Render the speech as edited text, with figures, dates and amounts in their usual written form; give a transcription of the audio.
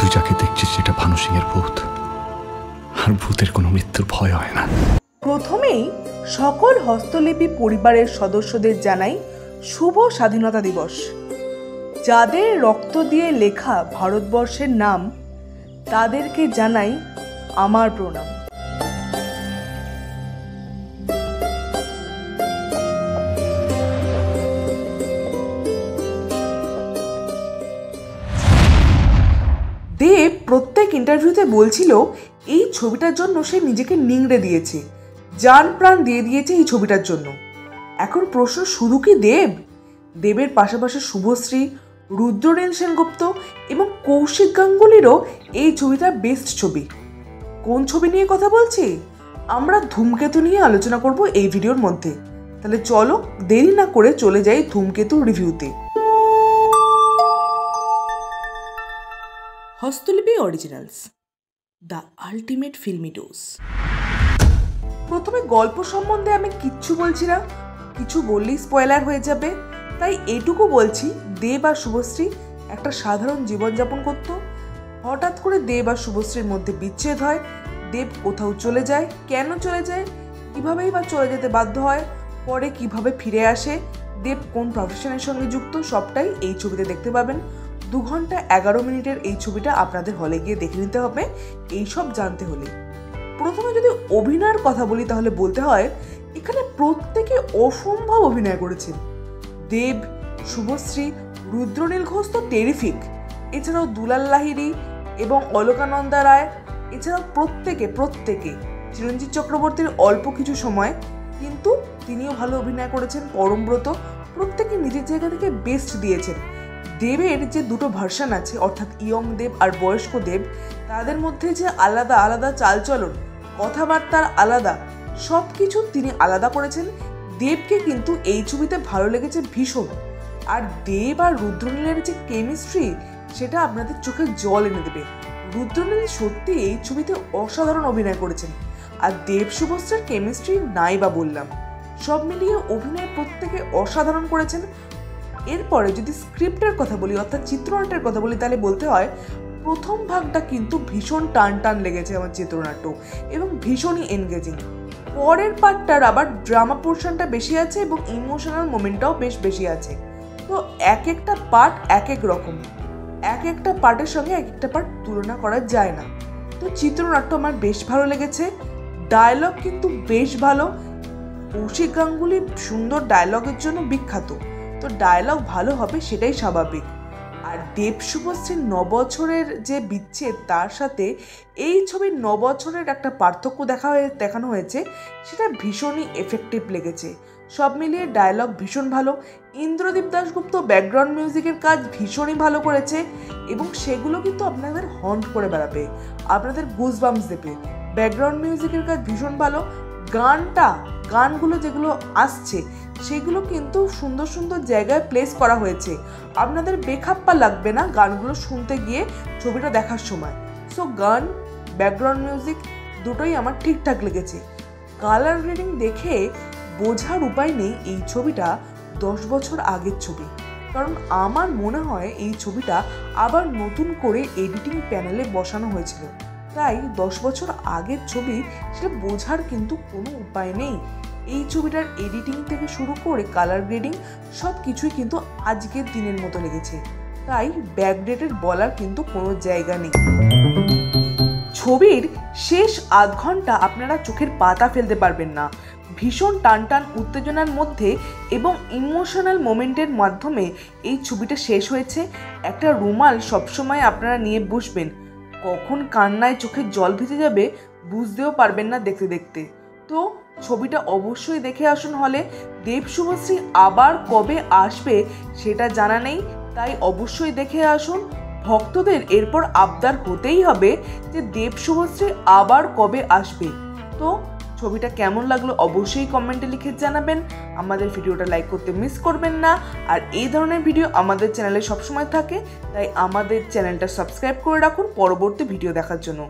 তুই যাকে দেখছিস সেটা ভানু সিং এর ভূত, আর ভূতের কোনো মৃত্যুর ভয় হয় না। প্রথমেই সকল হস্তলিপি পরিবারের সদস্যদের জানাই শুভ স্বাধীনতা দিবস। যাদের রক্ত দিয়ে লেখা ভারতবর্ষের নাম, তাদেরকে জানাই আমার প্রণাম। দেব প্রত্যেক ইন্টারভিউতে বলছিল এই ছবিটার জন্য সে নিজেকে নিংড়ে দিয়েছে, জান প্রাণ দিয়ে দিয়েছে এই ছবিটার জন্য। এখন প্রশ্ন, শুধু কি দেবের পাশাপাশি শুভশ্রী, রুদ্রনীল সেনগুপ্ত এবং কৌশিক গাঙ্গুলিরও এই ছবিটা বেস্ট ছবি। কোন ছবি নিয়ে কথা বলছি? আমরা ধূমকেতু নিয়ে আলোচনা করব এই ভিডিওর মধ্যে। তাহলে চলো দেরি না করে চলে যাই ধূমকেতু রিভিউতে। Hastolipi originals, the ultimate filmy dose. প্রথমে গল্প সম্বন্ধে আমি কিচ্ছু বলছি না, কিছু বললেই স্পয়লার হয়ে যাবে, তাই এইটুকু বলছি, দেব আর শুভশ্রী একটা সাধারণ জীবনযাপন করত। হঠাৎ করে দেব আর শুভশ্রীর মধ্যে বিচ্ছেদ হয়। দেব কোথাও চলে যায়, কেন চলে যায়, কীভাবেই বা চলে যেতে বাধ্য হয়, পরে কিভাবে ফিরে আসে, দেব কোন প্রফেশনের সঙ্গে যুক্ত, সবটাই এই ছবিতে দেখতে পাবেন। 2 ঘন্টা 11 মিনিটের এই ছবিটা আপনাদের হলে গিয়ে দেখে নিতে হবে এইসব জানতে হলে। প্রথমে যদি অভিনয়ের কথা বলি তাহলে বলতে হয় এখানে প্রত্যেকে অসম্ভব অভিনয় করেছেন। দেব, শুভশ্রী, রুদ্রনীল ঘোষ তো টেরিফিক, এছাড়াও দুলাল লাহিড়ী এবং অলকানন্দা রায়, এছাড়াও প্রত্যেকে চিরঞ্জিত চক্রবর্তীর অল্প কিছু সময়, কিন্তু তিনিও ভালো অভিনয় করেছেন। পরমব্রত, প্রত্যেকে নিজের জায়গা থেকে বেস্ট দিয়েছেন। দেবের যে দুটো ভার্সন আছে, অর্থাৎ ইয়ং দেব আর বয়স্ক দেব, তাদের মধ্যে যে আলাদা আলাদা চালচলন, কথাবার্তার আলাদা, সব কিছু তিনি আলাদা করেছেন। দেবকে কিন্তু এই ছবিতে ভালো লেগেছে ভীষণ। আর দেব আর রুদ্রনীলের যে কেমিস্ট্রি, সেটা আপনাদের চোখে জল এনে দেবে। রুদ্রনীল সত্যি এই ছবিতে অসাধারণ অভিনয় করেছেন, আর দেব শুভশ্রীর কেমিস্ট্রি নাই বা বললাম। সব মিলিয়ে অভিনয় প্রত্যেকে অসাধারণ করেছেন। এরপরে যদি স্ক্রিপ্টের কথা বলি, অর্থাৎ চিত্রনাট্যের কথা বলি, তাহলে বলতে হয় প্রথম ভাগটা কিন্তু ভীষণ টান লেগেছে আমার চিত্রনাট্য, এবং ভীষণই এনগেজিং। পরের পার্টটার আবার ড্রামা পোর্শনটা বেশি আছে এবং ইমোশনাল মোমেন্টটাও বেশি আছে। তো এক একটা পার্ট এক এক রকম, এক একটা পার্টের সঙ্গে এক একটা পার্ট তুলনা করা যায় না। তো চিত্রনাট্য আমার বেশ ভালো লেগেছে। ডায়লগ কিন্তু বেশ ভালো। কৌশিক গাঙ্গুলি সুন্দর ডায়লগের জন্য বিখ্যাত, তো ডায়লগ ভালো হবে সেটাই স্বাভাবিক। আর দেব শুভশ্রীর 9 বছরের যে বিচ্ছেদ, তার সাথে এই ছবির 9 বছরের একটা পার্থক্য দেখানো হয়েছে, সেটা ভীষণই এফেক্টিভ লেগেছে। সব মিলিয়ে ডায়লগ ভীষণ ভালো। ইন্দ্রদীপ দাশগুপ্ত ব্যাকগ্রাউন্ড মিউজিকের কাজ ভীষণই ভালো করেছে, এবং সেগুলো কিন্তু আপনাদের হন্ট করে বেড়াবে, আপনাদের গুজবাম্পস দেবে। ব্যাকগ্রাউন্ড মিউজিকের কাজ ভীষণ ভালো। গানগুলো যেগুলো আসছে সেগুলো কিন্তু সুন্দর সুন্দর জায়গায় প্লেস করা হয়েছে, আপনাদের বেখাপ্পা লাগবে না গানগুলো শুনতে গিয়ে ছবিটা দেখার সময়। সো গান, ব্যাকগ্রাউন্ড মিউজিক দুটোই আমার ঠিকঠাক লেগেছে। কালার গ্রেডিং দেখে বোঝার উপায় নেই এই ছবিটা 10 বছর আগের ছবি, কারণ আমার মনে হয় এই ছবিটা আবার নতুন করে এডিটিং প্যানেলে বসানো হয়েছিল, তাই 10 বছর আগের ছবি সেটা বোঝার কিন্তু কোনো উপায় নেই। এই ছবিটার এডিটিং থেকে শুরু করে কালার গ্রেডিং সব কিছুই কিন্তু আজকের দিনের মতো লেগেছে, তাই ব্যাকডেটেড বলার কিন্তু কোনো জায়গা নেই। ছবির শেষ আধ ঘন্টা আপনারা চোখের পাতা ফেলতে পারবেন না। ভীষণ টান উত্তেজনার মধ্যে এবং ইমোশনাল মোমেন্টের মাধ্যমে এই ছবিটা শেষ হয়েছে। একটা রুমাল সবসময় আপনারা নিয়ে বসবেন, কখন কান্নায় চোখের জল ভিজে যাবে বুঝতেও পারবেন না দেখতে দেখতে। তো ছবিটা অবশ্যই দেখে আসুন হলে। দেব শুভশ্রী আবার কবে আসবে সেটা জানা নেই, তাই অবশ্যই দেখে আসুন। ভক্তদের এরপর আবদার হতেই হবে যে দেব শুভশ্রী আবার কবে আসবে। তো ছবিটা কেমন লাগলো অবশ্যই কমেন্টে লিখে জানাবেন। আমাদের ভিডিওটা লাইক করতে মিস করবেন না। আর এই ধরনের ভিডিও আমাদের চ্যানেলে সবসময় থাকে, তাই আমাদের চ্যানেলটা সাবস্ক্রাইব করে রাখুন পরবর্তী ভিডিও দেখার জন্য।